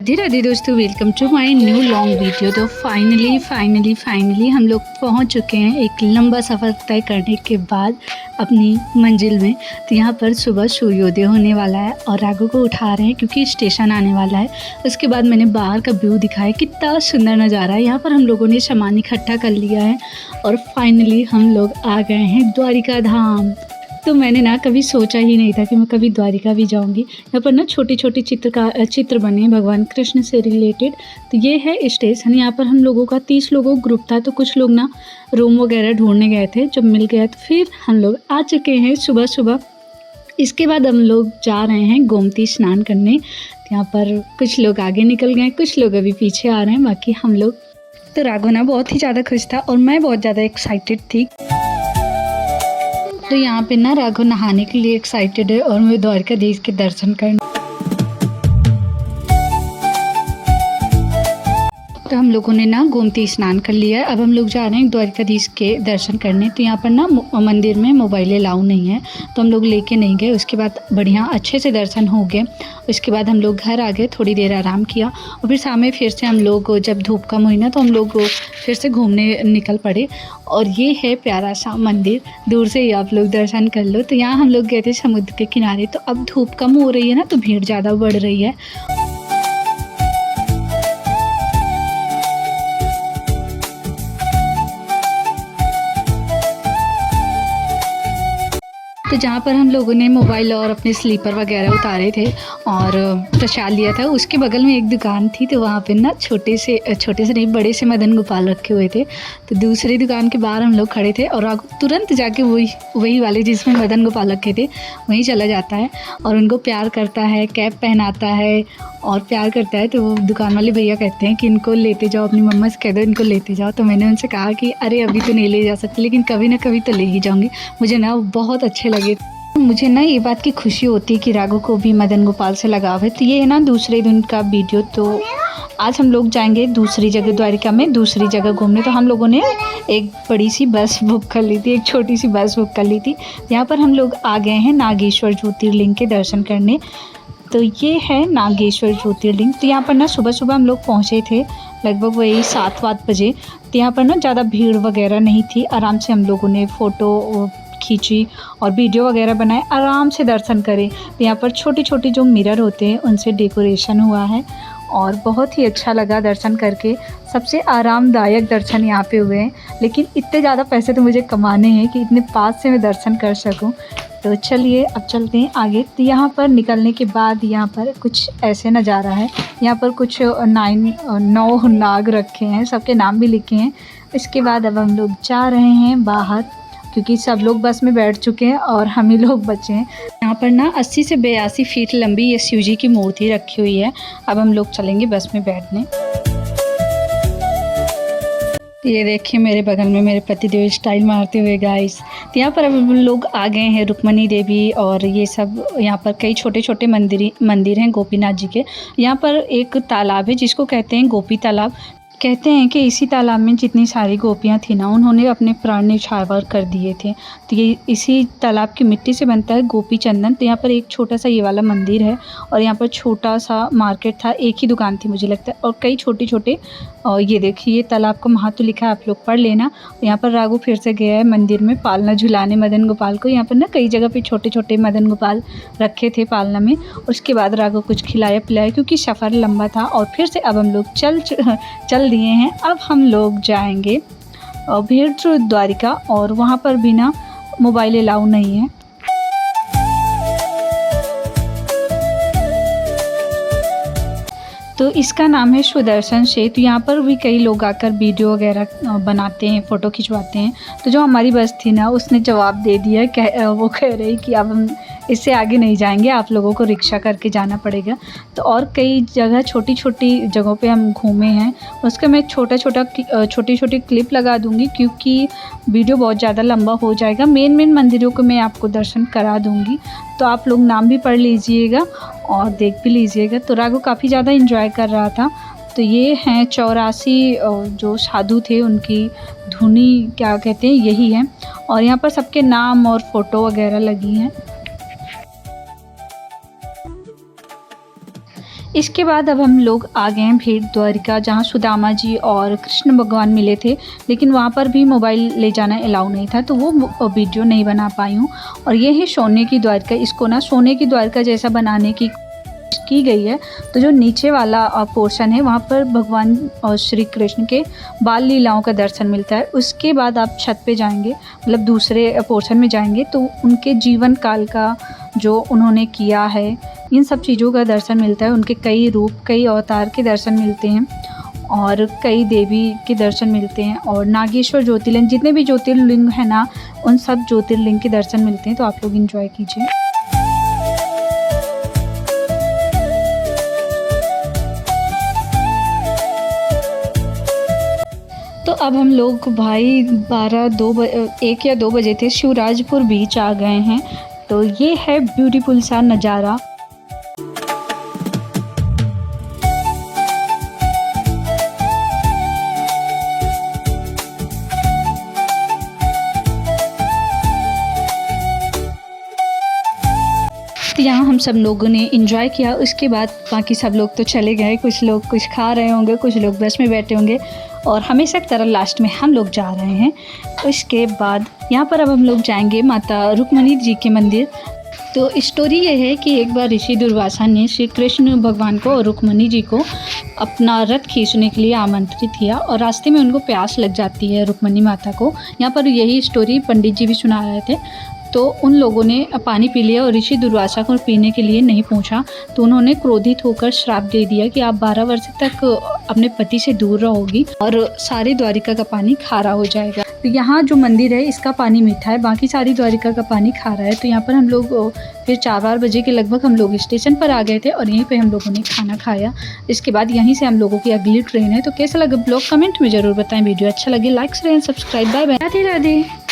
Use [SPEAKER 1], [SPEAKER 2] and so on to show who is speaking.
[SPEAKER 1] राधे राधे दोस्तों, welcome to my new long video. तो finally हम लोग पहुंच चुके हैं एक लंबा सफ़र तय करने के बाद अपनी मंजिल में। तो यहाँ पर सुबह सूर्योदय होने वाला है और राघव को उठा रहे हैं क्योंकि स्टेशन आने वाला है। उसके बाद मैंने बाहर का व्यू दिखाया, कितना सुंदर नज़ारा है। यहाँ पर हम लोगों ने सामान इकट्ठा कर लिया है और फाइनली हम लोग आ गए हैं द्वारिका धाम। तो मैंने ना कभी सोचा ही नहीं था कि मैं कभी द्वारिका भी जाऊंगी। यहाँ पर ना छोटे छोटे चित्र बने भगवान कृष्ण से रिलेटेड। तो ये है स्टेशन। यहाँ पर हम लोगों का 30 लोगों का ग्रुप था। तो कुछ लोग ना रूम वगैरह ढूंढने गए थे, जब मिल गया तो फिर हम लोग आ चुके हैं सुबह सुबह। इसके बाद हम लोग जा रहे हैं गोमती स्नान करने। तो यहाँ पर कुछ लोग आगे निकल गए, कुछ लोग अभी पीछे आ रहे हैं, बाकी हम लोग। तो राघव ना बहुत ही ज़्यादा खुश था और मैं बहुत ज़्यादा एक्साइटेड थी। तो यहाँ पे ना राघव नहाने के लिए एक्साइटेड है और मैं द्वारिकाधीश के दर्शन करने। तो हम लोगों ने ना गोमती स्नान कर लिया है। अब हम लोग जा रहे हैं द्वारिकाधीश के दर्शन करने। तो यहाँ पर ना मंदिर में मोबाइल अलाउ नहीं है, तो हम लोग लेके नहीं गए। उसके बाद बढ़िया अच्छे से दर्शन हो गए। उसके बाद हम लोग घर आ गए, थोड़ी देर आराम किया और फिर शाम में फिर से हम लोग जब धूप कम हुई ना तो हम लोग फिर से घूमने निकल पड़े। और ये है प्यारा सा मंदिर, दूर से ही आप लोग दर्शन कर लो। तो यहाँ हम लोग गए थे समुद्र के किनारे। तो अब धूप कम हो रही है ना, तो भीड़ ज़्यादा बढ़ रही है। तो जहाँ पर हम लोगों ने मोबाइल और अपने स्लीपर वगैरह उतारे थे और प्रसाद लिया था, उसके बगल में एक दुकान थी। तो वहाँ पे ना छोटे से नहीं बड़े से मदन गोपाल रखे हुए थे। तो दूसरी दुकान के बाहर हम लोग खड़े थे और तुरंत जाके वही वाले जिसमें मदन गोपाल रखे थे वहीं चला जाता है और उनको प्यार करता है, कैप पहनाता है और प्यार करता है। तो वो दुकान वाले भैया कहते हैं कि इनको लेते जाओ, अपनी मम्मा से कह दो इनको लेते जाओ। तो मैंने उनसे कहा कि अरे अभी तो नहीं ले जा सकती, लेकिन कभी ना कभी तो ले ही जाऊँगी। मुझे ना बहुत अच्छे लगे। मुझे ना ये बात की खुशी होती है कि राघव को भी मदन गोपाल से लगाव है। तो ये है ना दूसरे दिन का वीडियो। तो आज हम लोग जाएंगे दूसरी जगह, द्वारिका में दूसरी जगह घूमने। तो हम लोगों ने एक बड़ी सी बस बुक कर ली थी, एक छोटी सी बस बुक कर ली थी। यहाँ पर हम लोग आ गए हैं नागेश्वर ज्योतिर्लिंग के दर्शन करने। तो ये है नागेश्वर ज्योतिर्लिंग। तो यहाँ पर ना सुबह सुबह हम लोग पहुँचे थे लगभग वही 7-8 बजे। तो यहाँ पर ना ज़्यादा भीड़ वगैरह नहीं थी। आराम से हम लोगों ने फ़ोटो खींची और वीडियो वगैरह बनाए, आराम से दर्शन करें। तो यहाँ पर छोटे छोटे जो मिरर होते हैं उनसे डेकोरेशन हुआ है और बहुत ही अच्छा लगा दर्शन करके। सबसे आरामदायक दर्शन यहाँ पे हुए हैं, लेकिन इतने ज़्यादा पैसे तो मुझे कमाने हैं कि इतने पास से मैं दर्शन कर सकूँ। तो चलिए अब चलते हैं आगे। तो यहाँ पर निकलने के बाद यहाँ पर कुछ ऐसे नज़ारा है। यहाँ पर कुछ 9 नाग रखे हैं, सबके नाम भी लिखे हैं। इसके बाद अब हम लोग जा रहे हैं बाहर, क्योंकि सब लोग बस में बैठ चुके हैं और हम ही लोग बचे हैं। यहाँ पर ना 80 से 82 फीट लंबी ये शिव जी की मूर्ति रखी हुई है। अब हम लोग चलेंगे बस में बैठने। ये देखिए मेरे बगल में मेरे पतिदेव स्टाइल मारते हुए गाइस। तो यहाँ पर अब हम लोग आ गए हैं रुक्मणी देवी और ये सब। यहाँ पर कई छोटे छोटे मंदिर हैं गोपीनाथ जी के। यहाँ पर एक तालाब है जिसको कहते हैं गोपी तालाब। कहते हैं कि इसी तालाब में जितनी सारी गोपियाँ थी ना, उन्होंने अपने प्राण न्यौछावर कर दिए थे। तो ये इसी तालाब की मिट्टी से बनता है गोपी चंदन। तो यहाँ पर एक छोटा सा ये वाला मंदिर है और यहाँ पर छोटा सा मार्केट था, एक ही दुकान थी मुझे लगता है, और कई छोटे छोटे। और ये देखिए तालाब का महत्व लिखा है, आप लोग पढ़ लेना। यहाँ पर राघव फिर से गया है मंदिर में पालना झुलाने मदन गोपाल को। यहाँ पर ना कई जगह पे छोटे छोटे मदन गोपाल रखे थे पालना में। उसके बाद राघव कुछ खिलाया पिलाया क्योंकि सफ़र लंबा था। और फिर से अब हम लोग चल दिए हैं। अब हम लोग जाएंगे भेट द्वारिका और वहाँ पर भी ना मोबाइल अलाउ नहीं है। तो इसका नाम है सुदर्शन सेतु। यहाँ पर भी कई लोग आकर वीडियो वगैरह बनाते हैं, फ़ोटो खिंचवाते हैं। तो जो हमारी बस थी ना उसने जवाब दे दिया, वो कह रही कि अब हम इससे आगे नहीं जाएंगे, आप लोगों को रिक्शा करके जाना पड़ेगा। तो और कई जगह छोटी छोटी जगहों पे हम घूमे हैं। उसका मैं छोटी छोटी क्लिप लगा दूँगी क्योंकि वीडियो बहुत ज़्यादा लंबा हो जाएगा। मेन मंदिरों को मैं आपको दर्शन करा दूँगी, तो आप लोग नाम भी पढ़ लीजिएगा और देख भी लीजिएगा। तो राघव काफ़ी ज़्यादा एंजॉय कर रहा था। तो ये हैं 84 जो साधु थे, उनकी धुनी क्या कहते हैं यही है। और यहाँ पर सबके नाम और फ़ोटो वगैरह लगी हैं। इसके बाद अब हम लोग आ गए हैं भेंट द्वारिका, जहाँ सुदामा जी और कृष्ण भगवान मिले थे, लेकिन वहाँ पर भी मोबाइल ले जाना अलाउ नहीं था, तो वो वीडियो नहीं बना पाई हूँ। और ये है सोने की द्वारिका। इसको ना सोने की द्वारिका जैसा बनाने की गई है। तो जो नीचे वाला पोर्शन है वहाँ पर भगवान और श्री कृष्ण के बाल लीलाओं का दर्शन मिलता है। उसके बाद आप छत पे जाएंगे, मतलब दूसरे पोर्शन में जाएंगे, तो उनके जीवन काल का जो उन्होंने किया है, इन सब चीज़ों का दर्शन मिलता है। उनके कई रूप, कई अवतार के दर्शन मिलते हैं और कई देवी के दर्शन मिलते हैं, और नागेश्वर ज्योतिर्लिंग, जितने भी ज्योतिर्लिंग हैं ना, उन सब ज्योतिर्लिंग के दर्शन मिलते हैं। तो आप लोग एंजॉय कीजिए। तो अब हम लोग भाई 1 या 2 बजे थे, शिवराजपुर बीच आ गए हैं। तो ये है ब्यूटीफुल सा नज़ारा। तो यहाँ हम सब लोगों ने एंजॉय किया। उसके बाद बाकी सब लोग तो चले गए, कुछ लोग कुछ खा रहे होंगे, कुछ लोग बस में बैठे होंगे, और हमेशा की तरह लास्ट में हम लोग जा रहे हैं। उसके बाद यहाँ पर अब हम लोग जाएंगे माता रुक्मणी जी के मंदिर। तो स्टोरी ये है कि एक बार ऋषि दुर्वासा ने श्री कृष्ण भगवान को और रुक्मणी जी को अपना रथ खींचने के लिए आमंत्रित किया, और रास्ते में उनको प्यास लग जाती है रुक्मणी माता को। यहाँ पर यही स्टोरी पंडित जी भी सुना रहे थे। तो उन लोगों ने पानी पी लिया और ऋषि दुर्वासा को पीने के लिए नहीं पहुंचा, तो उन्होंने क्रोधित होकर श्राप दे दिया कि आप 12 वर्ष तक अपने पति से दूर रहोगी और सारी द्वारिका का पानी खारा हो जाएगा। तो यहाँ जो मंदिर है इसका पानी मीठा है, बाकी सारी द्वारिका का पानी खारा है। तो यहाँ पर हम लोग फिर 4 बजे के लगभग हम लोग स्टेशन पर आ गए थे, और यहीं पे हम लोगों ने खाना खाया। इसके बाद यहीं से हम लोगों की अगली ट्रेन है। तो कैसा लगा ब्लॉग कमेंट में ज़रूर बताएं। वीडियो अच्छा लगे like share and subscribe. Bye bye, Radhe Radhe.